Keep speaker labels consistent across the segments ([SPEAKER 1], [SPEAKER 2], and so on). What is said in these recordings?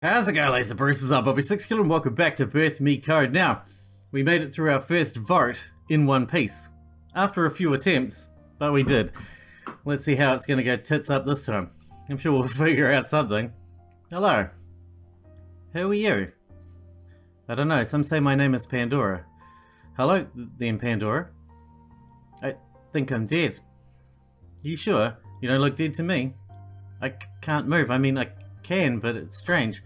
[SPEAKER 1] How's it going, Laser Bruises? I'm Bobby Sixkilla and welcome back to Birth Me Code. Now, we made it through our first vote in one piece. After a few attempts, but we did. Let's see how it's going to go tits up this time. I'm sure we'll figure out something. Hello. Who are you? I don't know, some say my name is Pandora. Hello, then Pandora. I think I'm dead. You sure? You don't look dead to me. I can't move, I mean I can, but it's strange.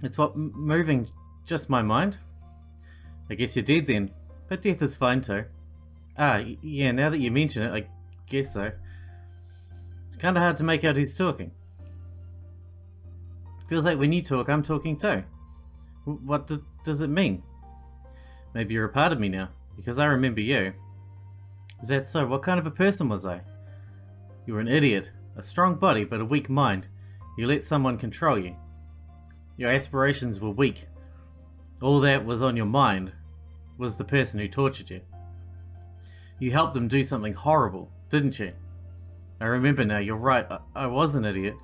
[SPEAKER 1] It's what moving, just my mind? I guess you're dead then, but death is fine too. Yeah, now that you mention it, I guess so. It's kinda hard to make out who's talking. Feels like when you talk, I'm talking too. What does it mean? Maybe you're a part of me now, because I remember you. Is that so? What kind of a person was I? You were an idiot, a strong body but a weak mind. You let someone control you. Your aspirations were weak. All that was on your mind was the person who tortured you. You helped them do something horrible, didn't you? I remember now, you're right, I was an idiot.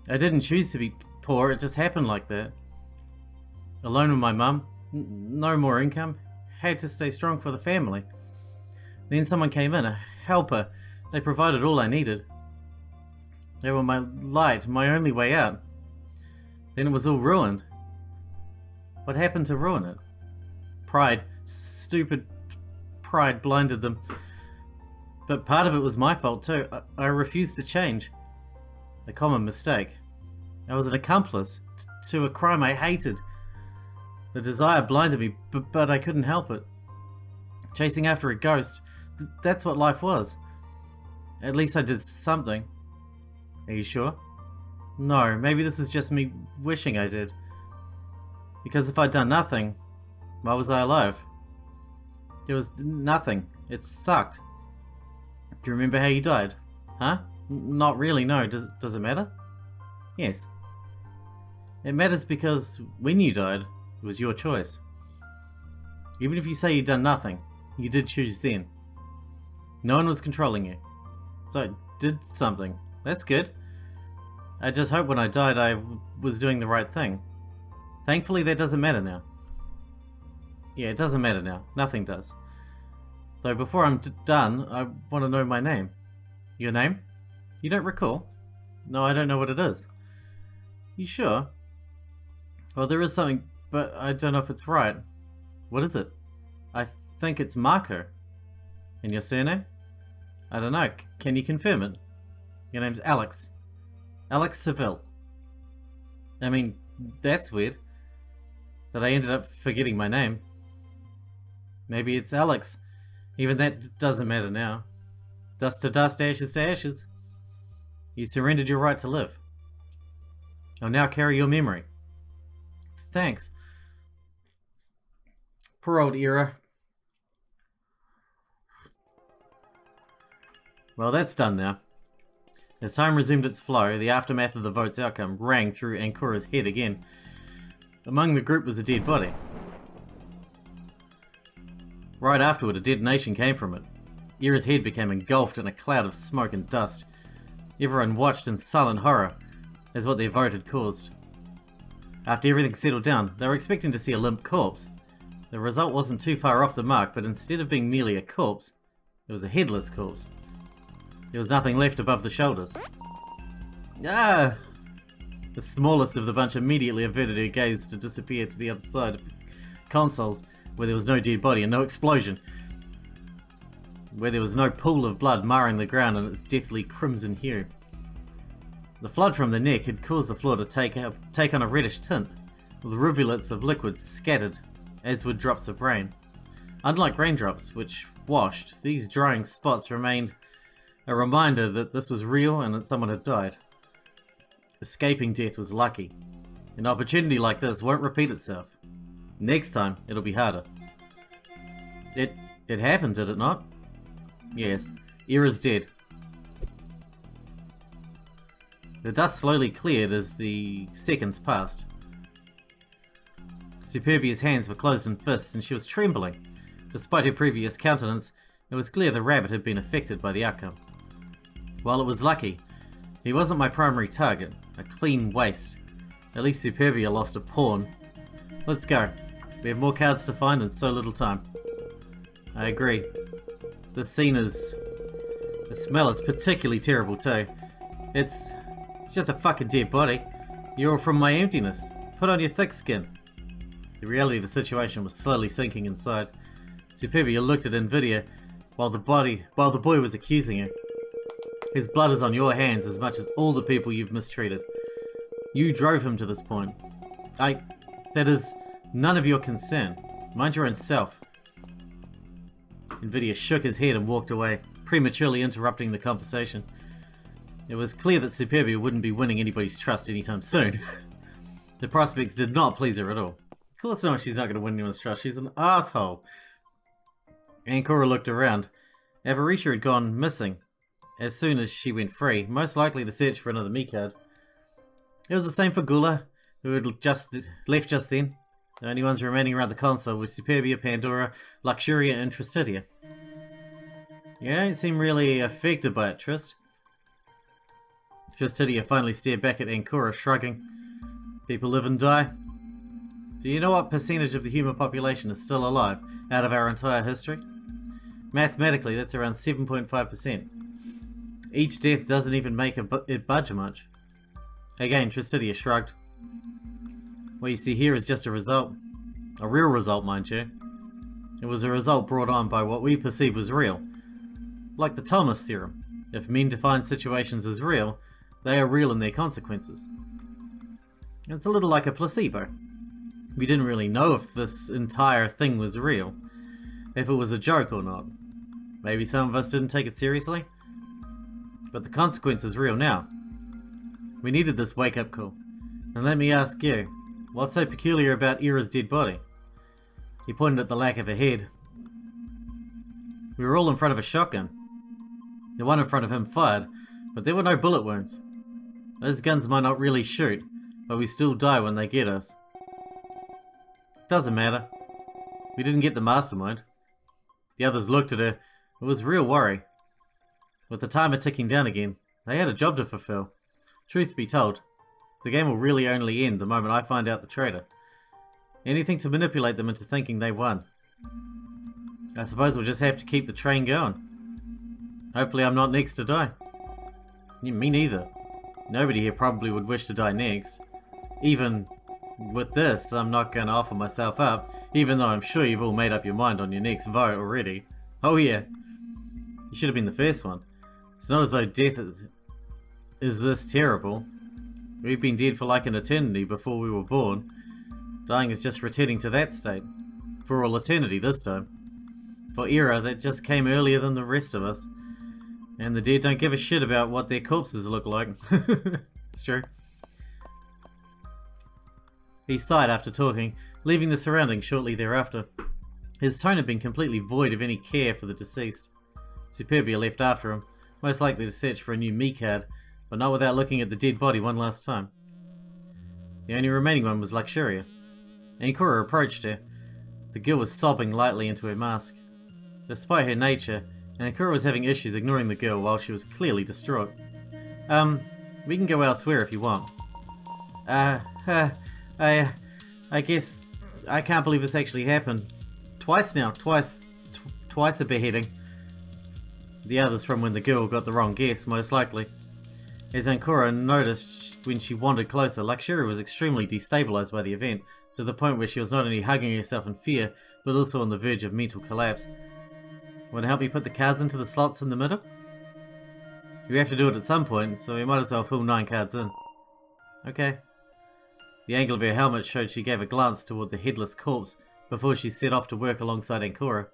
[SPEAKER 1] I didn't choose to be poor, it just happened like that. Alone with my mum, no more income, had to stay strong for the family. Then someone came in, a helper. They provided all I needed. They were my light, my only way out. Then it was all ruined. What happened to ruin it? Pride. Stupid pride blinded them. But part of it was my fault too. I refused to change. A common mistake. I was an accomplice to a crime I hated. The desire blinded me, but I couldn't help it. Chasing after a ghost, that's what life was. At least I did something. Are you sure? No, maybe this is just me wishing I did. Because if I'd done nothing, why was I alive? There was nothing. It sucked. Do you remember how you died? Huh? Not really, no. Does it matter? Yes. It matters because when you died, it was your choice. Even if you say you'd done nothing, you did choose then. No one was controlling you. So I did something. That's good. I just hope when I died I was doing the right thing. Thankfully that doesn't matter now. Yeah, it doesn't matter now. Nothing does. Though before I'm done, I want to know my name. Your name? You don't recall? No, I don't know what it is. You sure? Well, there is something, but I don't know if it's right. What is it? I think it's Marco. And your surname? I don't know. Can you confirm it? Your name's Alex. Alex Seville. I mean, that's weird. That I ended up forgetting my name. Maybe it's Alex. Even that doesn't matter now. Dust to dust, ashes to ashes. You surrendered your right to live. I'll now carry your memory. Thanks. Poor old Era. Well, that's done now. As time resumed its flow, the aftermath of the vote's outcome rang through Ankora's head again. Among the group was a dead body. Right afterward, a detonation came from it. Era's head became engulfed in a cloud of smoke and dust. Everyone watched in silent horror as what their vote had caused. After everything settled down, they were expecting to see a limp corpse. The result wasn't too far off the mark, but instead of being merely a corpse, it was a headless corpse. There was nothing left above the shoulders. Ah! The smallest of the bunch immediately averted her gaze to disappear to the other side of the consoles, where there was no dead body and no explosion. Where there was no pool of blood marring the ground in its deathly crimson hue. The flood from the neck had caused the floor to take on a reddish tint, with rivulets of liquid scattered, as would drops of rain. Unlike raindrops, which washed, these drying spots remained a reminder that this was real and that someone had died. Escaping death was lucky. An opportunity like this won't repeat itself. Next time, it'll be harder. It happened, did it not? Yes. Era's dead. The dust slowly cleared as the seconds passed. Superbia's hands were closed in fists and she was trembling. Despite her previous countenance, it was clear the rabbit had been affected by the outcome. While it was lucky, he wasn't my primary target. A clean waste. At least Superbia lost a pawn. Let's go. We have more cards to find in so little time. I agree. This scene is... The smell is particularly terrible too. It's just a fucking dead body. You're all from my emptiness. Put on your thick skin. The reality of the situation was slowly sinking inside. Superbia looked at Nvidia while the boy was accusing her. His blood is on your hands as much as all the people you've mistreated. You drove him to this point. That is none of your concern. Mind your own self. Nvidia shook his head and walked away, prematurely interrupting the conversation. It was clear that Superbia wouldn't be winning anybody's trust anytime soon. The prospects did not please her at all. Of course not, she's not going to win anyone's trust. She's an asshole. Ankora looked around. Avarisha had gone missing as soon as she went free, most likely to search for another me card. It was the same for Gula, who had left just then. The only ones remaining around the console were Superbia, Pandora, Luxuria, and Tristitia. You don't seem really affected by it, Trist. Tristitia finally stared back at Ankora, shrugging. People live and die. Do you know what percentage of the human population is still alive out of our entire history? Mathematically, that's around 7.5%. Each death doesn't even make it budge much. Again, Tristitia shrugged. What you see here is just a result. A real result, mind you. It was a result brought on by what we perceive as real. Like the Thomas theorem. If men define situations as real, they are real in their consequences. It's a little like a placebo. We didn't really know if this entire thing was real. If it was a joke or not. Maybe some of us didn't take it seriously. But the consequence is real now. We needed this wake-up call. And let me ask you, what's so peculiar about Ira's dead body? He pointed at the lack of a head. We were all in front of a shotgun. The one in front of him fired, but there were no bullet wounds. Those guns might not really shoot, but we still die when they get us. Doesn't matter. We didn't get the mastermind. The others looked at her. It was real worry. With the timer ticking down again, they had a job to fulfill. Truth be told, the game will really only end the moment I find out the traitor. Anything to manipulate them into thinking they won. I suppose we'll just have to keep the train going. Hopefully I'm not next to die. Yeah, me neither. Nobody here probably would wish to die next. Even with this, I'm not going to offer myself up, even though I'm sure you've all made up your mind on your next vote already. Oh yeah. You should have been the first one. It's not as though death is this terrible. We've been dead for like an eternity before we were born. Dying is just returning to that state. For all eternity this time. For Ira, that just came earlier than the rest of us. And the dead don't give a shit about what their corpses look like. It's true. He sighed after talking, leaving the surroundings shortly thereafter. His tone had been completely void of any care for the deceased. Superbia left after him, most likely to search for a new me card, but not without looking at the dead body one last time. The only remaining one was Luxuria. Ankora approached her. The girl was sobbing lightly into her mask. Despite her nature, Ankora was having issues ignoring the girl while she was clearly distraught. We can go elsewhere if you want. I guess I can't believe this actually happened. Twice now, twice a beheading. The others from when the girl got the wrong guess, most likely. As Ankora noticed when she wandered closer, Luxuria was extremely destabilized by the event, to the point where she was not only hugging herself in fear, but also on the verge of mental collapse. Want to help me put the cards into the slots in the middle? We have to do it at some point, so we might as well fill 9 cards in. Okay. The angle of her helmet showed she gave a glance toward the headless corpse before she set off to work alongside Ankora.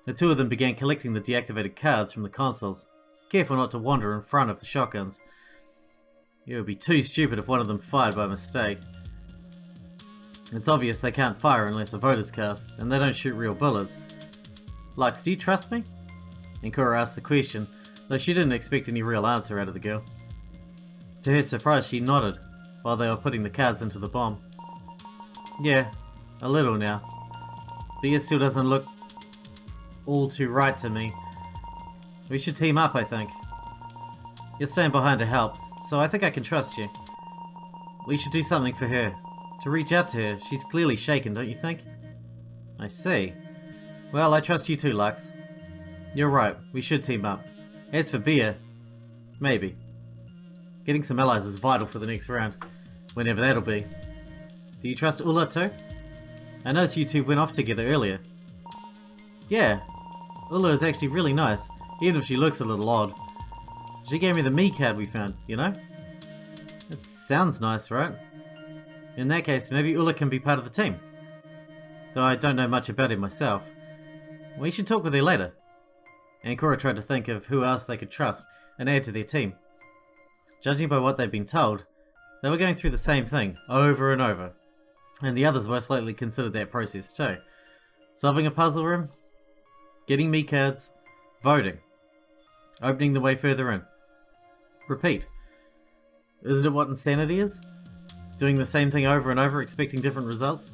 [SPEAKER 1] The two of them began collecting the deactivated cards from the consoles, careful not to wander in front of the shotguns. It would be too stupid if one of them fired by mistake. It's obvious they can't fire unless a vote is cast, and they don't shoot real bullets. Lux, do you trust me? Ankora asked the question, though she didn't expect any real answer out of the girl. To her surprise, she nodded, while they were putting the cards into the bomb. Yeah, a little now. But it still doesn't look all too right to me. We should team up, I think. You're staying behind to help, so I think I can trust you. We should do something for her. To reach out to her. She's clearly shaken, don't you think? I see. Well, I trust you too, Lux. You're right, we should team up. As for Bia, maybe. Getting some allies is vital for the next round, whenever that'll be. Do you trust Ulla too? I noticed you two went off together earlier. Yeah, Ulla is actually really nice, even if she looks a little odd. She gave me the me card we found, you know? It sounds nice, right? In that case, maybe Ulla can be part of the team. Though I don't know much about it myself. We should talk with her later. Ankura tried to think of who else they could trust and add to their team. Judging by what they'd been told, they were going through the same thing over and over. And the others most likely considered that process too. Solving a puzzle room, getting me cards, voting, opening the way further in. Repeat. Isn't it what insanity is? Doing the same thing over and over, expecting different results?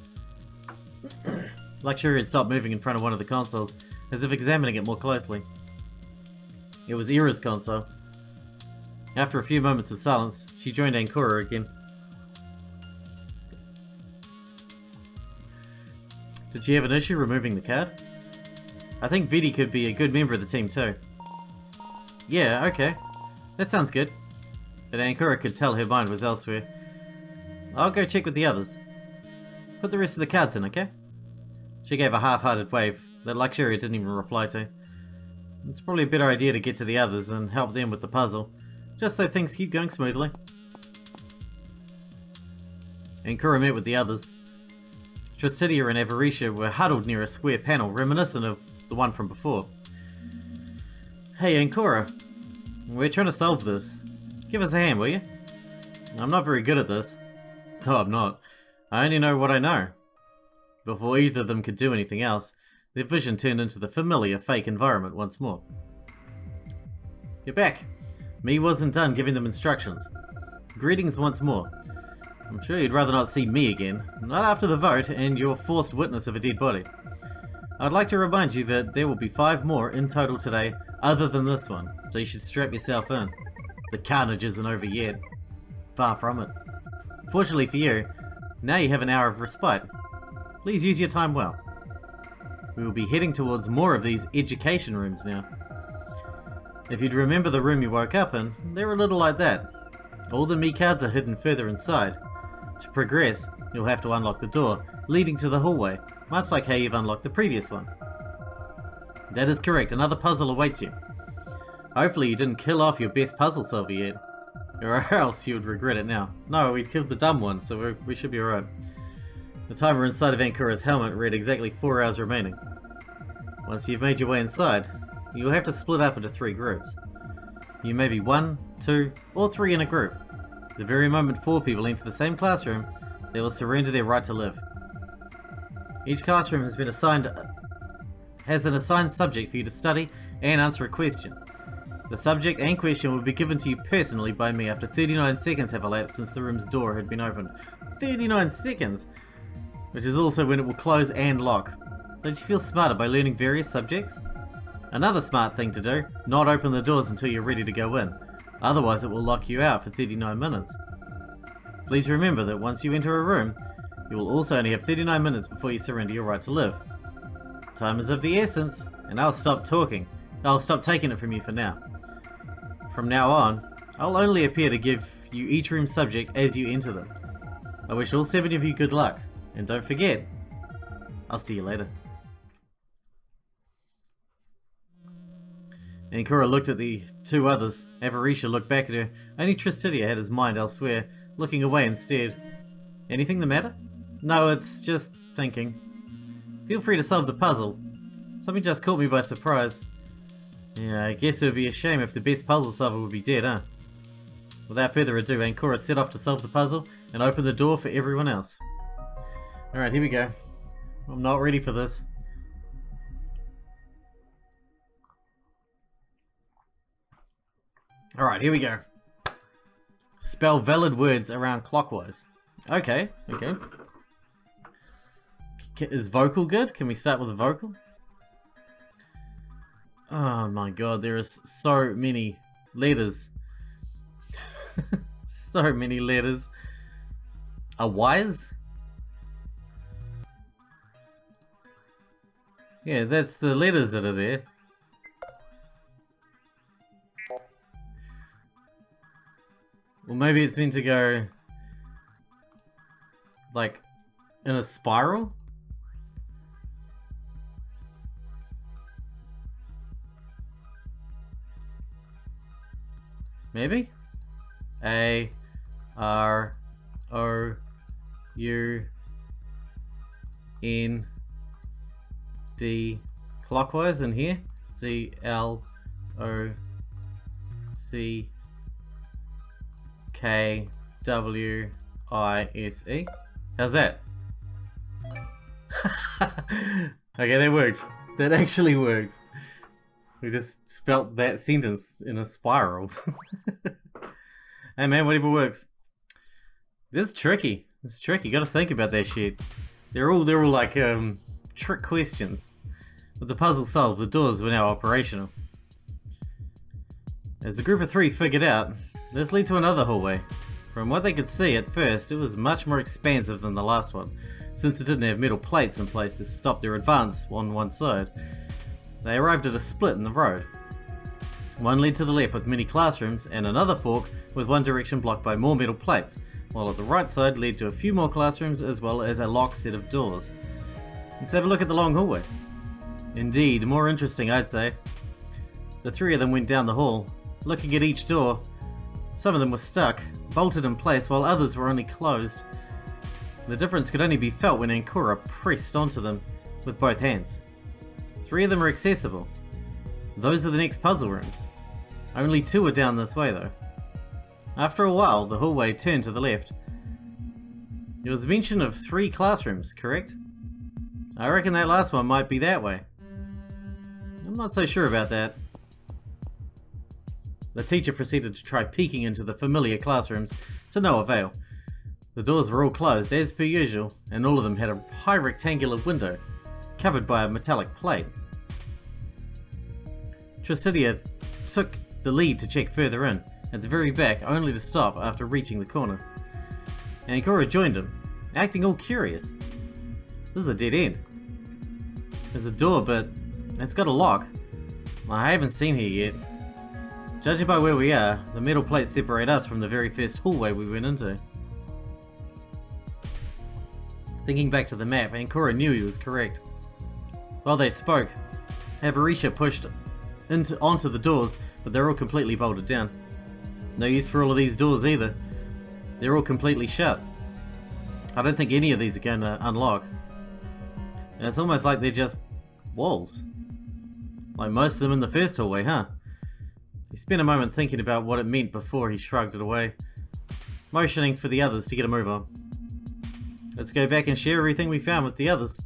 [SPEAKER 1] Luxury had stopped moving in front of one of the consoles, as if examining it more closely. It was Ira's console. After a few moments of silence, she joined Ankura again. Did she have an issue removing the card? I think Vidi could be a good member of the team too. Yeah, okay. That sounds good. But Ankura could tell her mind was elsewhere. I'll go check with the others. Put the rest of the cards in, okay? She gave a half-hearted wave that Luxuria didn't even reply to. It's probably a better idea to get to the others and help them with the puzzle, just so things keep going smoothly. Ankura met with the others. Tristidia and Avarisha were huddled near a square panel reminiscent of the one from before. Hey Ankura, we're trying to solve this. Give us a hand, will you? I'm not very good at this. No, I'm not. I only know what I know. Before either of them could do anything else, their vision turned into the familiar fake environment once more. You're back. Me wasn't done giving them instructions. Greetings once more. I'm sure you'd rather not see me again, not after the vote and your forced witness of a dead body. I'd like to remind you that there will be 5 more in total today, other than this one, so you should strap yourself in. The carnage isn't over yet. Far from it. Fortunately for you, now you have an hour of respite. Please use your time well. We will be heading towards more of these education rooms now. If you'd remember the room you woke up in, they're a little like that. All the me cards are hidden further inside. To progress, you'll have to unlock the door, leading to the hallway, much like how you've unlocked the previous one. That is correct, another puzzle awaits you. Hopefully you didn't kill off your best puzzle solver yet, or else you would regret it now. No, we killed the dumb one, so we should be alright. The timer inside of Ankura's helmet read exactly 4 hours remaining. Once you've made your way inside, you'll have to split up into 3 groups. You may be 1, 2, or 3 in a group. The very moment 4 people enter the same classroom, they will surrender their right to live. Each classroom has an assigned subject for you to study and answer a question. The subject and question will be given to you personally by me after 39 seconds have elapsed since the room's door had been opened. 39 seconds! Which is also when it will close and lock. Don't you feel smarter by learning various subjects? Another smart thing to do, not open the doors until you're ready to go in. Otherwise it will lock you out for 39 minutes. Please remember that once you enter a room, you will also only have 39 minutes before you surrender your right to live. Time is of the essence, and I'll stop talking. I'll stop taking it from you for now. From now on, I'll only appear to give you each room subject as you enter them. I wish all 7 of you good luck, and don't forget, I'll see you later. Ankura looked at the 2 others. Avarisha looked back at her. Only Tristidia had his mind elsewhere, looking away instead. Anything the matter? No, it's just thinking. Feel free to solve the puzzle. Something just caught me by surprise. Yeah, I guess it would be a shame if the best puzzle solver would be dead, huh? Without further ado, Ankura set off to solve the puzzle and open the door for everyone else. Alright, here we go. I'm not ready for this. Alright, here we go. Spell valid words around clockwise. Okay, okay. Is vocal good? Can we start with a vocal? Oh my god, there is so many letters. So many letters. A wise? Yeah, that's the letters that are there. Well, maybe it's meant to go like in a spiral? Maybe? A R O U N D clockwise in here. C L O C K W I S E. How's that? Okay, that worked. That actually worked. We just spelt that sentence in a spiral. Hey man, whatever works. This is tricky. It's tricky. You gotta think about that shit. They're all like trick questions. With the puzzle solved, the doors were now operational. As the group of three figured out, this led to another hallway. From what they could see at first, it was much more expansive than the last one, since it didn't have metal plates in place to stop their advance on one side. They arrived at a split in the road. One led to the left with many classrooms, and another fork with one direction blocked by more metal plates, while at the right side led to a few more classrooms as well as a locked set of doors. Let's have a look at the long hallway. Indeed, more interesting I'd say. The three of them went down the hall, looking at each door. Some of them were stuck, bolted in place, while others were only closed. The difference could only be felt when Ankura pressed onto them with both hands. 3 of them are accessible. Those are the next puzzle rooms. Only 2 are down this way though. After a while, the hallway turned to the left. There was mention of 3 classrooms, correct? I reckon that last one might be that way. I'm not so sure about that. The teacher proceeded to try peeking into the familiar classrooms, to no avail. The doors were all closed as per usual, and all of them had a high rectangular window, covered by a metallic plate. Tricidia took the lead to check further in, at the very back, only to stop after reaching the corner. Ankura joined him, acting all curious. This is a dead end. There's a door, but it's got a lock. I haven't seen here yet. Judging by where we are, the metal plates separate us from the very first hallway we went into. Thinking back to the map, Ankura knew he was correct. While they spoke, Avarisha pushed onto the doors, but they're all completely bolted down. No use for all of these doors either. They're all completely shut. I don't think any of these are going to unlock. And it's almost like they're just walls. Like most of them in the first hallway, huh? He spent a moment thinking about what it meant before he shrugged it away, motioning for the others to get a move on. Let's go back and share everything we found with the others.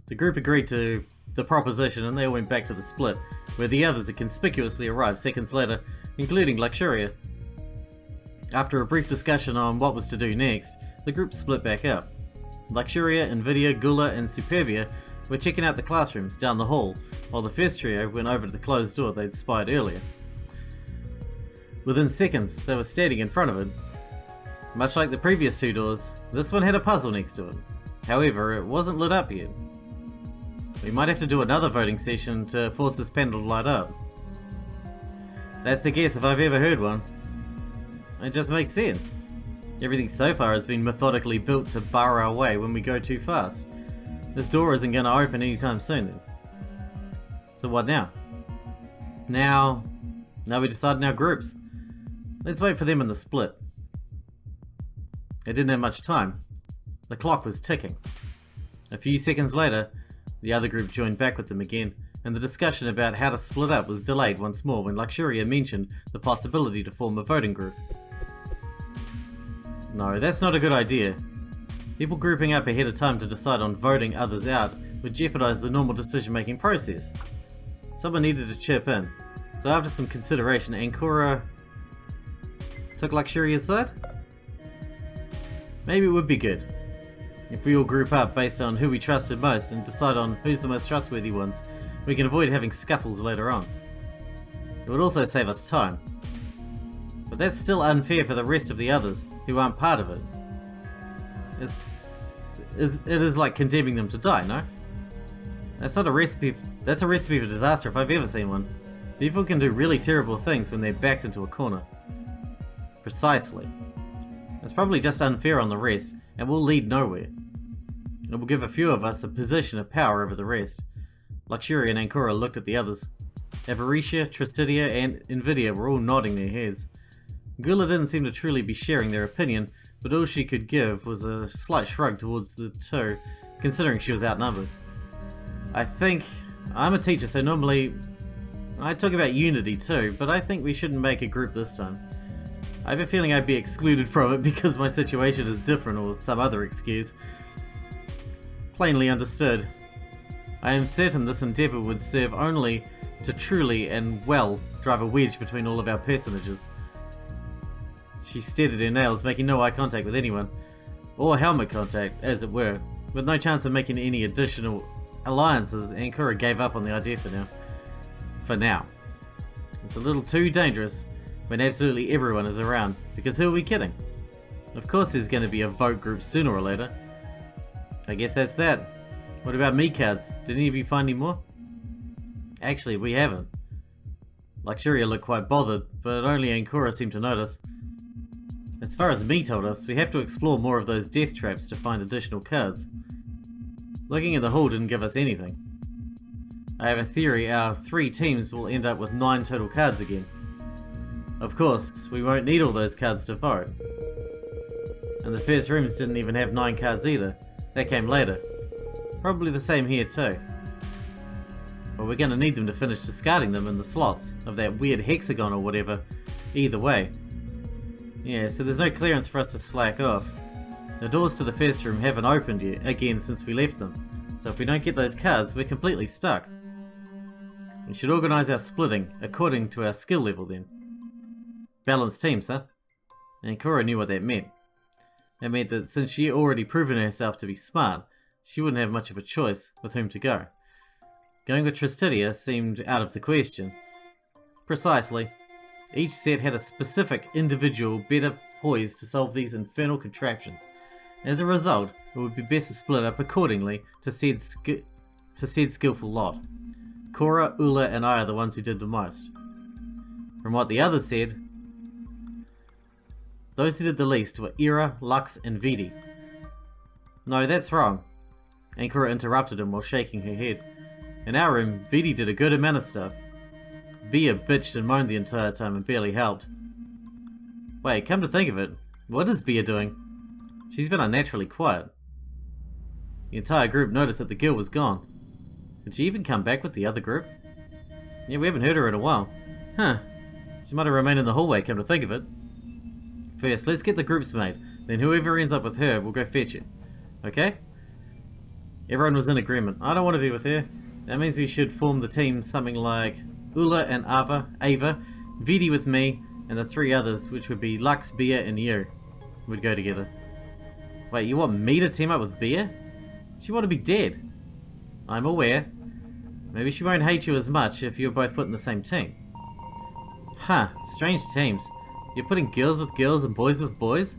[SPEAKER 1] The group agreed to the proposition and they all went back to the split, where the others had conspicuously arrived seconds later, including Luxuria. After a brief discussion on what was to do next, the group split back up. Luxuria, Invidia, Gula, and Superbia were checking out the classrooms down the hall, while the first trio went over to the closed door they'd spied earlier. Within seconds, they were standing in front of it. Much like the previous 2 doors, this one had a puzzle next to it. However, it wasn't lit up yet. We might have to do another voting session to force this panel to light up. That's a guess if I've ever heard one. It just makes sense. Everything so far has been methodically built to bar our way when we go too fast. This door isn't going to open anytime soon then. So what now? Now we decide in our groups. Let's wait for them in the split. They didn't have much time. The clock was ticking. A few seconds later, the other group joined back with them again, and the discussion about how to split up was delayed once more when Luxuria mentioned the possibility to form a voting group. No, that's not a good idea. People grouping up ahead of time to decide on voting others out would jeopardize the normal decision-making process. Someone needed to chip in, so after some consideration, Ankura took Luxuria's side? Maybe it would be good if we all group up based on who we trusted most and decide on who's the most trustworthy ones. We can avoid having scuffles later on. It would also save us time. But that's still unfair for the rest of the others who aren't part of it. It is like condemning them to die, no? That's not a recipe. That's a recipe for disaster if I've ever seen one. People can do really terrible things when they're backed into a corner. Precisely. It's probably just unfair on the rest, and will lead nowhere. It will give a few of us a position of power over the rest. Luxuria and Ancora looked at the others. Avaricia, Tristidia, and Invidia were all nodding their heads. Gula didn't seem to truly be sharing their opinion, but all she could give was a slight shrug towards the two, considering she was outnumbered. I think... I'm a teacher, so normally I talk about unity too, but I think we shouldn't make a group this time. I have a feeling I'd be excluded from it because my situation is different or some other excuse. Plainly understood. I am certain this endeavour would serve only to truly and well drive a wedge between all of our personages. She stared at her nails, making no eye contact with anyone, or helmet contact, as it were. With no chance of making any additional alliances, Ancora gave up on the idea for now. For now. It's a little too dangerous when absolutely everyone is around, because who are we kidding? Of course there's going to be a vote group sooner or later. I guess that's that. What about me cards? Did any of you find any more? Actually, we haven't. Luxuria looked quite bothered, but only Ancora seemed to notice. As far as me told us, we have to explore more of those death traps to find additional cards. Looking at the hall didn't give us anything. I have a theory our 3 teams will end up with 9 total cards again. Of course, we won't need all those cards to vote. And the first rooms didn't even have 9 cards either. That came later. Probably the same here too. But we're gonna need them to finish discarding them in the slots of that weird hexagon or whatever. Either way. Yeah, so there's no clearance for us to slack off. The doors to the first room haven't opened yet, again since we left them. So if we don't get those cards, we're completely stuck. We should organise our splitting according to our skill level then. Balanced teams, huh? And Cora knew what that meant. That meant that since she had already proven herself to be smart, she wouldn't have much of a choice with whom to go. Going with Tristidia seemed out of the question. Precisely. Each set had a specific individual better poised to solve these infernal contraptions. As a result, it would be best to split up accordingly to said skillful lot. Cora, Ula, and I are the ones who did the most. From what the others said, those who did the least were Ira, Lux, and Vidi. No, that's wrong. Ancora interrupted him while shaking her head. In our room, Vidi did a good amount of stuff. Bia bitched and moaned the entire time and barely helped. Wait, come to think of it, what is Bia doing? She's been unnaturally quiet. The entire group noticed that the girl was gone. Did she even come back with the other group? Yeah, we haven't heard her in a while. Huh. She might have remained in the hallway, come to think of it. First, let's get the groups made. Then whoever ends up with her will go fetch it. Okay? Everyone was in agreement. I don't want to be with her. That means we should form the team something like Ula and Ava, Vidi with me, and the 3 others, which would be Lux, Bia, and you, would go together. Wait, you want me to team up with Bia? She want to be dead. I'm aware. Maybe she won't hate you as much if you're both put in the same team. Huh, strange teams. You're putting girls with girls and boys with boys?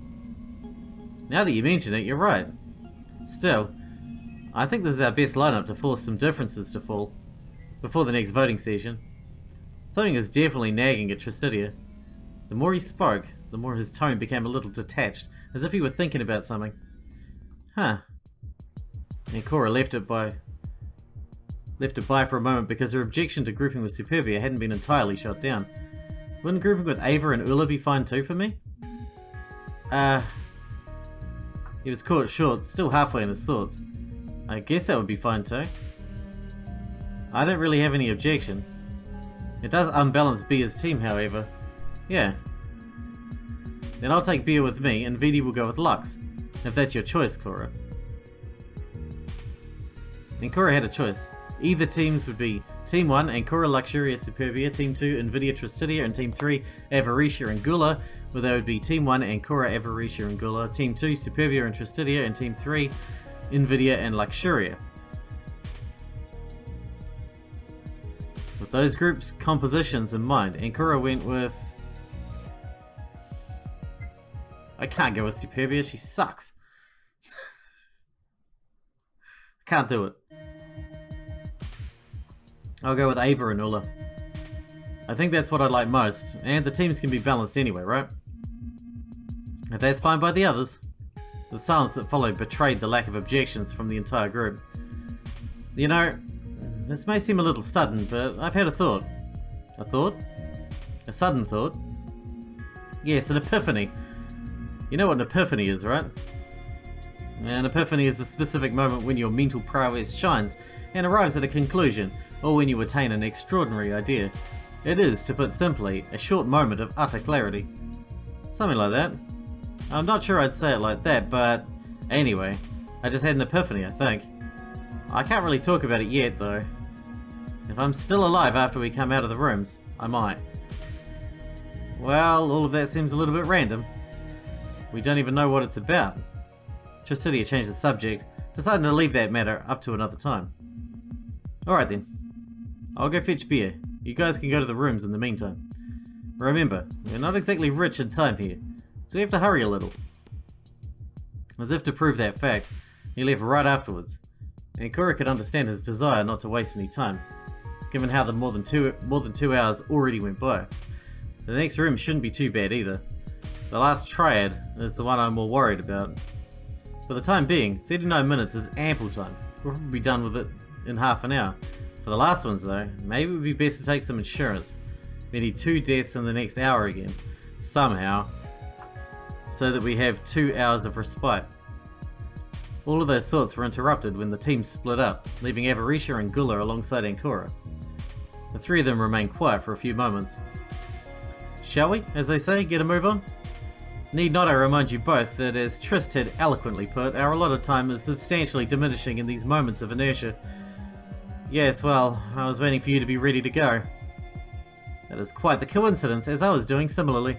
[SPEAKER 1] Now that you mention it, you're right. Still, I think this is our best lineup to force some differences to fall before the next voting session. Something is definitely nagging at Tristidia. The more he spoke, the more his tone became a little detached, as if he were thinking about something. Huh. And Cora left it by for a moment because her objection to grouping with Superbia hadn't been entirely shot down. Wouldn't grouping with Ava and Ula be fine too for me? He was caught short, still halfway in his thoughts. I guess that would be fine too. I don't really have any objection. It does unbalance Bia's team, however. Yeah. Then I'll take Bia with me, and Vidi will go with Lux. If that's your choice, Cora. And Cora had a choice. Either teams would be Team 1, Ancora, Luxuria, Superbia, Team 2, Invidia, Tristidia, and Team 3, Avaricia and Gula, where they would be Team 1, Ancora, Avaricia and Gula, Team 2, Superbia and Tristidia, and Team 3, Invidia and Luxuria. With those groups' compositions in mind, Ancora went with... I can't go with Superbia, she sucks. I can't do it. I'll go with Ava and Ulla. I think that's what I like most, and the teams can be balanced anyway, right? If that's fine by the others. The silence that followed betrayed the lack of objections from the entire group. You know, this may seem a little sudden, but I've had a thought. A thought? A sudden thought? Yes, an epiphany. You know what an epiphany is, right? An epiphany is the specific moment when your mental prowess shines and arrives at a conclusion, or when you attain an extraordinary idea. It is, to put simply, a short moment of utter clarity. Something like that. I'm not sure I'd say it like that, but anyway, I just had an epiphany, I think. I can't really talk about it yet, though. If I'm still alive after we come out of the rooms, I might. Well, all of that seems a little bit random. We don't even know what it's about. Tricidia changed the subject, deciding to leave that matter up to another time. Alright then. I'll go fetch beer. You guys can go to the rooms in the meantime. Remember, we're not exactly rich in time here, so we have to hurry a little. As if to prove that fact, he left right afterwards, and Kura could understand his desire not to waste any time, given how the more than two hours already went by. The next room shouldn't be too bad either. The last triad is the one I'm more worried about. For the time being, 39 minutes is ample time. We'll probably be done with it in half an hour. For the last ones though, maybe it would be best to take some insurance. We need 2 deaths in the next hour again, somehow, so that we have 2 hours of respite. All of those thoughts were interrupted when the team split up, leaving Avarisha and Gula alongside Ankura. The three of them remained quiet for a few moments. Shall we, as they say, get a move on? Need not I remind you both that, as Trist had eloquently put, our allotted time is substantially diminishing in these moments of inertia. Yes, well, I was waiting for you to be ready to go. That is quite the coincidence, as I was doing similarly.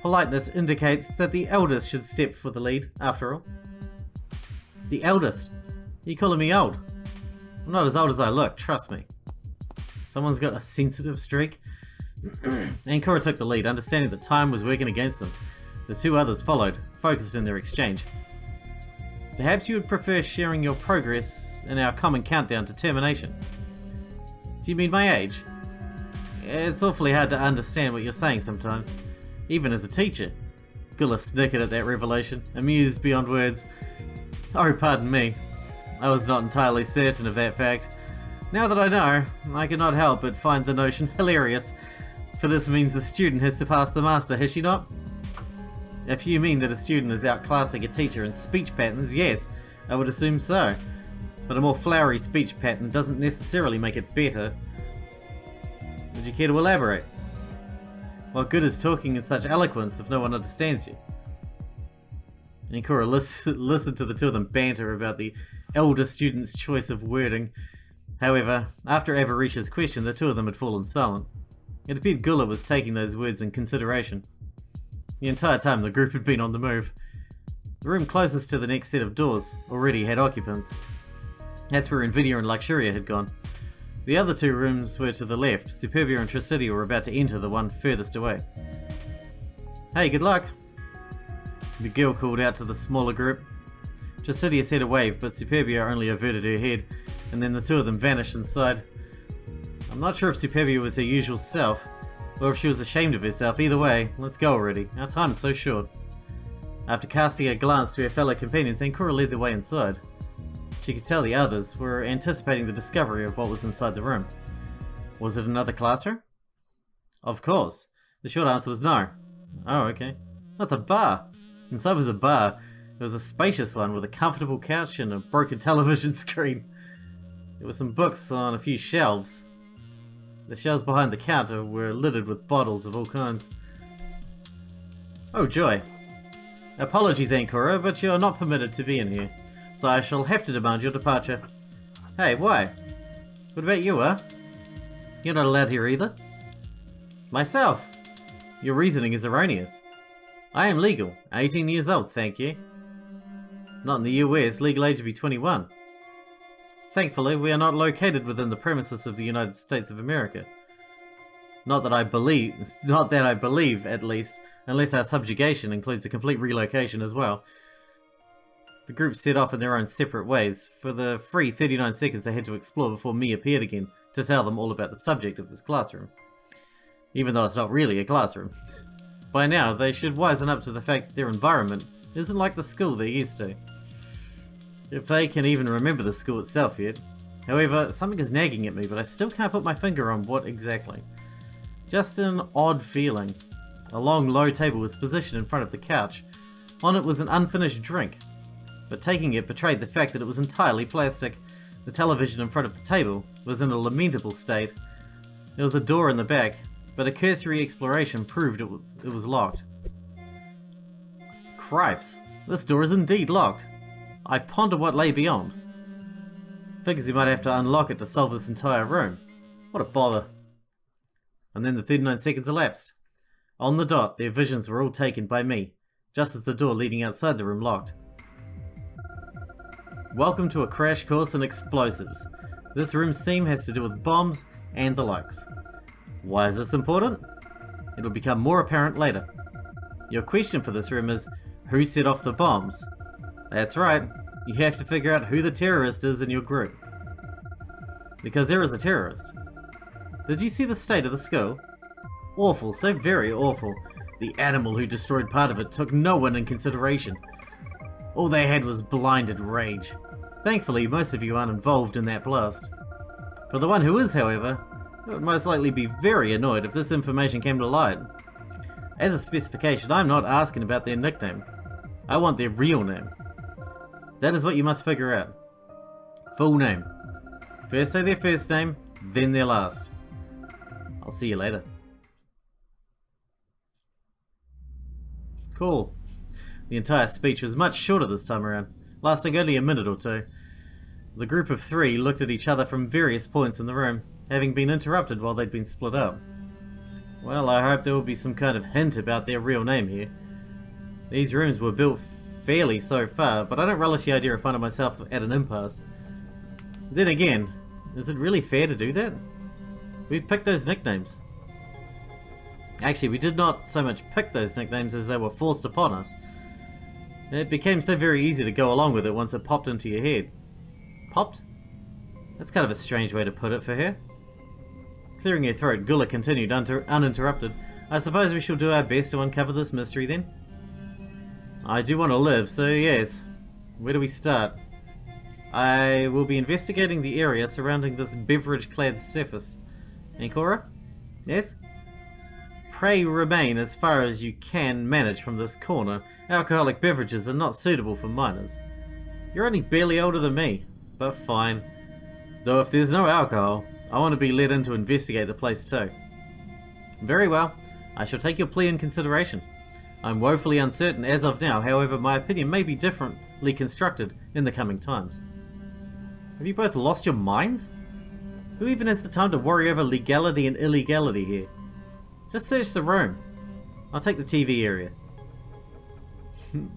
[SPEAKER 1] Politeness indicates that the eldest should step for the lead, after all. The eldest? Are you calling me old? I'm not as old as I look, trust me. Someone's got a sensitive streak. Ankura took the lead, understanding that time was working against them. The two others followed, focused in their exchange. Perhaps you would prefer sharing your progress in our common countdown to termination. Do you mean my age? It's awfully hard to understand what you're saying sometimes, even as a teacher. Gula snickered at that revelation, amused beyond words. Oh, pardon me. I was not entirely certain of that fact. Now that I know, I cannot help but find the notion hilarious, for this means the student has surpassed the master, has she not? If you mean that a student is outclassing a teacher in speech patterns, yes, I would assume so. But a more flowery speech pattern doesn't necessarily make it better. Would you care to elaborate? What good is talking in such eloquence if no one understands you? Ankura listened to the two of them banter about the elder student's choice of wording. However, after Avarisha's question, the two of them had fallen silent. It appeared Gula was taking those words in consideration. The entire time the group had been on the move. The room closest to the next set of doors already had occupants. That's where Invidia and Luxuria had gone. The other two rooms were to the left. Superbia and Tricidia were about to enter the one furthest away. Hey, good luck! The girl called out to the smaller group. Tricidia said a wave, but Superbia only averted her head, and then the two of them vanished inside. I'm not sure if Superbia was her usual self, or if she was ashamed of herself. Either way, let's go already. Our time's so short. After casting a glance to her fellow companions, Ankura led the way inside. She could tell the others were anticipating the discovery of what was inside the room. Was it another classroom? Of course. The short answer was no. Oh, okay. That's a bar. Inside was a bar. It was a spacious one with a comfortable couch and a broken television screen. There were some books on a few shelves. The shelves behind the counter were littered with bottles of all kinds. Oh joy. Apologies, Ankura, but you're not permitted to be in here, so I shall have to demand your departure. Hey, why? What about you, huh? You're not allowed here either? Myself? Your reasoning is erroneous. I am legal, 18 years old, thank you. Not in the US, legal age would be 21. Thankfully, we are not located within the premises of the United States of America. Not that I believe, at least, unless our subjugation includes a complete relocation as well. The group set off in their own separate ways. For the free 39 seconds they had to explore before me appeared again to tell them all about the subject of this classroom. Even though it's not really a classroom. By now, they should wisen up to the fact that their environment isn't like the school they're used to. If they can even remember the school itself yet. However, something is nagging at me, but I still can't put my finger on what exactly. Just an odd feeling. A long, low table was positioned in front of the couch. On it was an unfinished drink, but taking it betrayed the fact that it was entirely plastic. The television in front of the table was in a lamentable state. There was a door in the back, but a cursory exploration proved it was locked. Cripes, this door is indeed locked. I ponder what lay beyond. Figures we might have to unlock it to solve this entire room. What a bother. And then the 39 seconds elapsed. On the dot, their visions were all taken by me, just as the door leading outside the room locked. Welcome to a crash course in explosives. This room's theme has to do with bombs and the likes. Why is this important? It will become more apparent later. Your question for this room is, who set off the bombs? That's right, you have to figure out who the terrorist is in your group. Because there is a terrorist. Did you see the state of the school? Awful, so very awful. The animal who destroyed part of it took no one in consideration. All they had was blinded rage. Thankfully, most of you aren't involved in that blast. For the one who is, however, it would most likely be very annoyed if this information came to light. As a specification, I'm not asking about their nickname. I want their real name. That is what you must figure out. Full name. First say their first name, then their last. I'll see you later. Cool. The entire speech was much shorter this time around, lasting only a minute or two. The group of three looked at each other from various points in the room, having been interrupted while they'd been split up. Well, I hope there will be some kind of hint about their real name here. These rooms were built fairly so far, but I don't relish the idea of finding myself at an impasse. Then again, is it really fair to do that? We've picked those nicknames. Actually, we did not so much pick those nicknames as they were forced upon us. It became so very easy to go along with it once it popped into your head. Popped? That's kind of a strange way to put it for her. Clearing her throat, Gula continued uninterrupted. I suppose we shall do our best to uncover this mystery then? I do want to live, so yes. Where do we start? I will be investigating the area surrounding this beverage-clad surface. Ancora? Yes? Pray remain as far as you can manage from this corner. Alcoholic beverages are not suitable for minors. You're only barely older than me, but fine. Though if there's no alcohol, I want to be let in to investigate the place too. Very well, I shall take your plea in consideration. I'm woefully uncertain as of now, however my opinion may be differently constructed in the coming times. Have you both lost your minds? Who even has the time to worry over legality and illegality here? Just search the room. I'll take the TV area.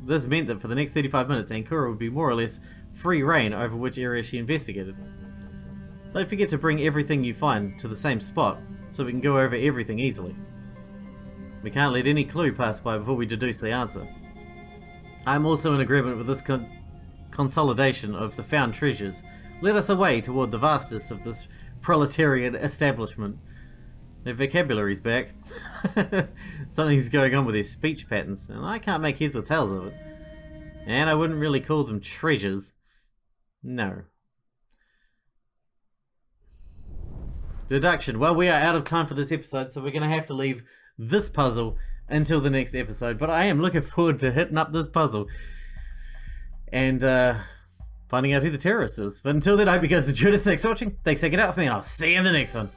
[SPEAKER 1] This meant that for the next 35 minutes, Ancora would be more or less free reign over which area she investigated. Don't forget to bring everything you find to the same spot, so we can go over everything easily. We can't let any clue pass by before we deduce the answer. I'm also in agreement with this consolidation of the found treasures. Let us away toward the vastness of this proletarian establishment. Their vocabulary's back. Something's going on with their speech patterns, and I can't make heads or tails of it. And I wouldn't really call them treasures. No. Deduction. Well, we are out of time for this episode, so we're going to have to leave this puzzle until the next episode. But I am looking forward to hitting up this puzzle and finding out who the terrorist is. But until then, I hope you guys enjoyed it. Thanks for watching. Thanks for hanging out with me, and I'll see you in the next one.